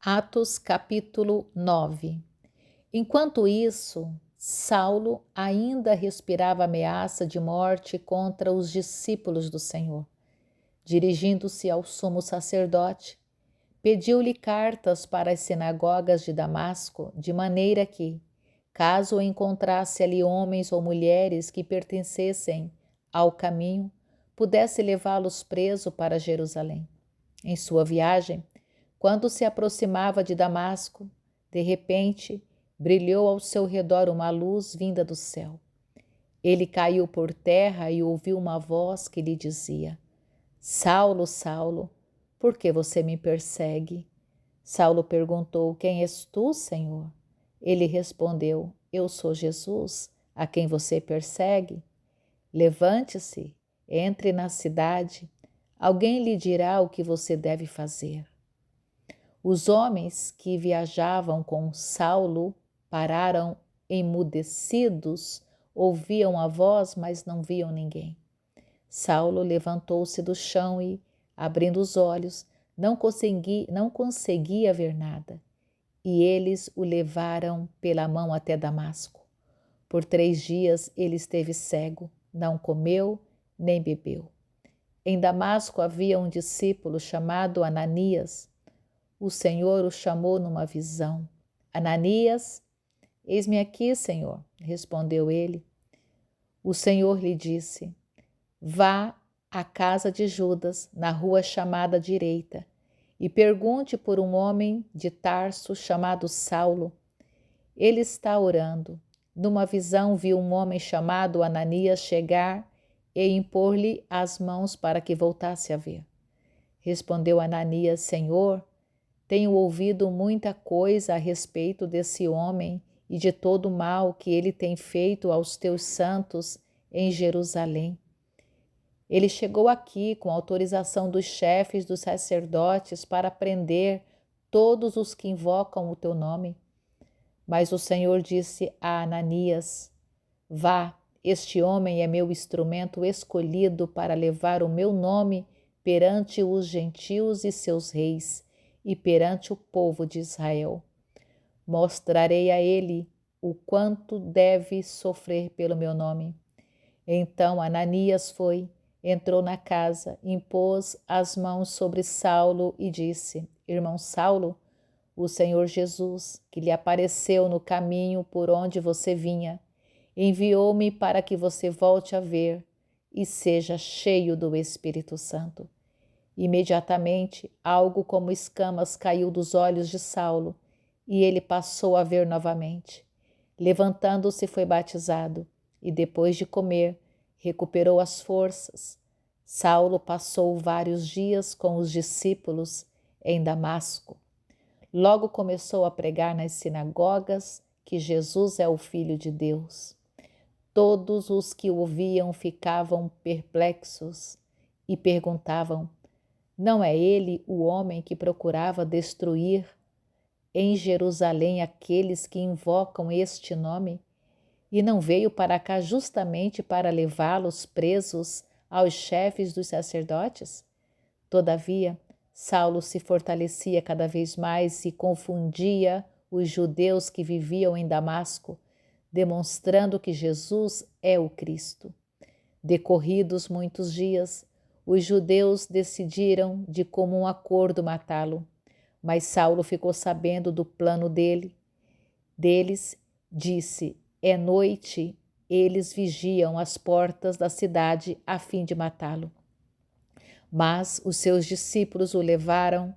Atos capítulo 9. Enquanto isso, Saulo ainda respirava ameaça de morte contra os discípulos do Senhor. Dirigindo-se ao sumo sacerdote, pediu-lhe cartas para as sinagogas de Damasco, de maneira que, caso encontrasse ali homens ou mulheres que pertencessem ao caminho, pudesse levá-los preso para Jerusalém. Em sua viagem, quando se aproximava de Damasco, de repente, brilhou ao seu redor uma luz vinda do céu. Ele caiu por terra e ouviu uma voz que lhe dizia: Saulo, Saulo, por que você me persegue? Saulo perguntou: Quem és tu, Senhor? Ele respondeu: Eu sou Jesus, a quem você persegue. Levante-se, entre na cidade, alguém lhe dirá o que você deve fazer. Os homens que viajavam com Saulo pararam emudecidos, ouviam a voz, mas não viam ninguém. Saulo levantou-se do chão e, abrindo os olhos, não conseguia ver nada. E eles o levaram pela mão até Damasco. Por 3 dias ele esteve cego, não comeu nem bebeu. Em Damasco havia um discípulo chamado Ananias. O Senhor o chamou numa visão. Ananias, eis-me aqui, Senhor, respondeu ele. O Senhor lhe disse: Vá à casa de Judas, na rua chamada Direita, e pergunte por um homem de Tarso chamado Saulo. Ele está orando. Numa visão viu um homem chamado Ananias chegar e impor-lhe as mãos para que voltasse a ver. Respondeu Ananias: Senhor, tenho ouvido muita coisa a respeito desse homem e de todo o mal que ele tem feito aos teus santos em Jerusalém. Ele chegou aqui com autorização dos chefes dos sacerdotes para prender todos os que invocam o teu nome. Mas o Senhor disse a Ananias: Vá, este homem é meu instrumento escolhido para levar o meu nome perante os gentios e seus reis e perante o povo de Israel. Mostrarei a ele o quanto deve sofrer pelo meu nome. Então Ananias foi, entrou na casa, impôs as mãos sobre Saulo e disse: Irmão Saulo, o Senhor Jesus, que lhe apareceu no caminho por onde você vinha, enviou-me para que você volte a ver e seja cheio do Espírito Santo. Imediatamente, algo como escamas caiu dos olhos de Saulo e ele passou a ver novamente. Levantando-se, foi batizado e, depois de comer, recuperou as forças. Saulo passou vários dias com os discípulos em Damasco. Logo começou a pregar nas sinagogas que Jesus é o Filho de Deus. Todos os que o ouviam ficavam perplexos e perguntavam: Não é ele o homem que procurava destruir em Jerusalém aqueles que invocam este nome? E não veio para cá justamente para levá-los presos aos chefes dos sacerdotes? Todavia, Saulo se fortalecia cada vez mais e confundia os judeus que viviam em Damasco, demonstrando que Jesus é o Cristo. Decorridos muitos dias, os judeus decidiram de comum acordo matá-lo, mas Saulo ficou sabendo do plano deles, disse: É noite, eles vigiam as portas da cidade a fim de matá-lo. Mas os seus discípulos o levaram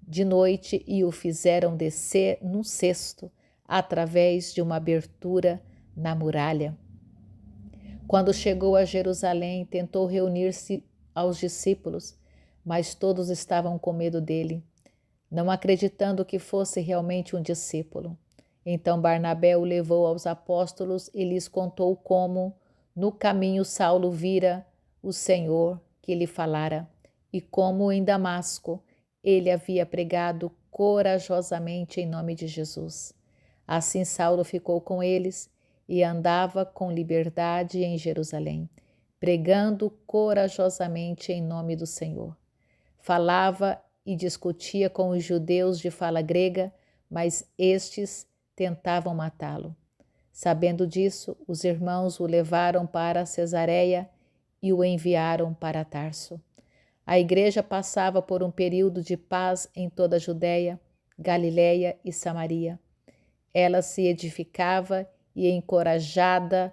de noite e o fizeram descer num cesto, através de uma abertura na muralha. Quando chegou a Jerusalém, tentou reunir-se aos discípulos, mas todos estavam com medo dele, não acreditando que fosse realmente um discípulo. Então Barnabé o levou aos apóstolos e lhes contou como, no caminho, Saulo vira o Senhor que lhe falara, e como em Damasco ele havia pregado corajosamente em nome de Jesus. Assim Saulo ficou com eles e andava com liberdade em Jerusalém, pregando corajosamente em nome do Senhor. Falava e discutia com os judeus de fala grega, mas estes tentavam matá-lo. Sabendo disso, os irmãos o levaram para Cesareia e o enviaram para Tarso. A igreja passava por um período de paz em toda a Judéia, Galiléia e Samaria. Ela se edificava e encorajada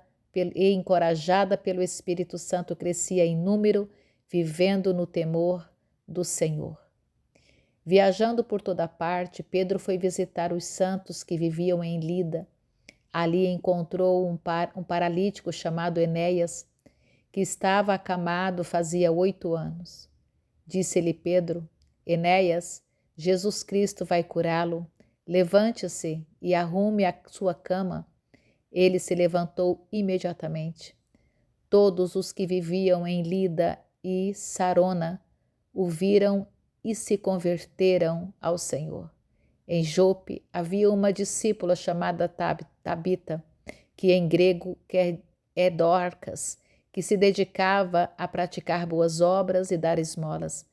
pelo Espírito Santo crescia em número, vivendo no temor do Senhor. Viajando por toda parte, Pedro foi visitar os santos que viviam em Lida. Ali encontrou um paralítico chamado Enéas, que estava acamado fazia 8 anos. Disse-lhe Pedro: Enéas, Jesus Cristo vai curá-lo. Levante-se e arrume a sua cama. Ele se levantou imediatamente. Todos os que viviam em Lida e Sarona o viram e se converteram ao Senhor. Em Jope havia uma discípula chamada Tabita, que em grego é Dorcas, que se dedicava a praticar boas obras e dar esmolas.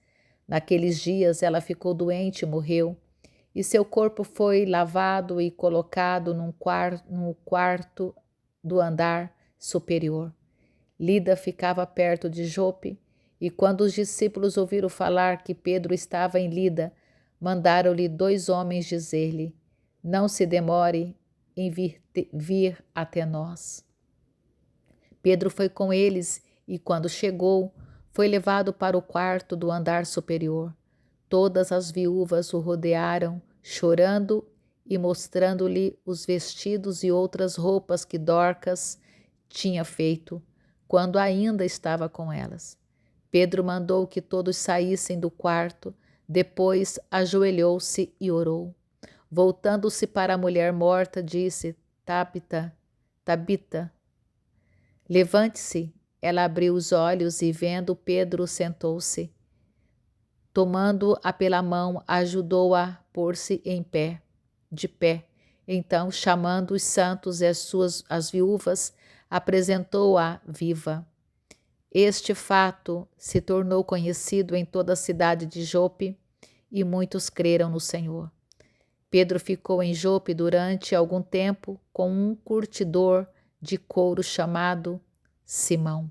Naqueles dias ela ficou doente e morreu, e seu corpo foi lavado e colocado no quarto do andar superior. Lida ficava perto de Jope, e quando os discípulos ouviram falar que Pedro estava em Lida, mandaram-lhe 2 homens dizer-lhe: não se demore em vir até nós. Pedro foi com eles e, quando chegou, foi levado para o quarto do andar superior. Todas as viúvas o rodearam, chorando e mostrando-lhe os vestidos e outras roupas que Dorcas tinha feito, quando ainda estava com elas. Pedro mandou que todos saíssem do quarto, depois ajoelhou-se e orou. Voltando-se para a mulher morta, disse: Tabita, levante-se. Ela abriu os olhos e, vendo Pedro, sentou-se. Tomando-a pela mão, ajudou-a a pôr-se de pé. Então, chamando os santos e as viúvas, apresentou-a viva. Este fato se tornou conhecido em toda a cidade de Jope e muitos creram no Senhor. Pedro ficou em Jope durante algum tempo com um curtidor de couro chamado Simão.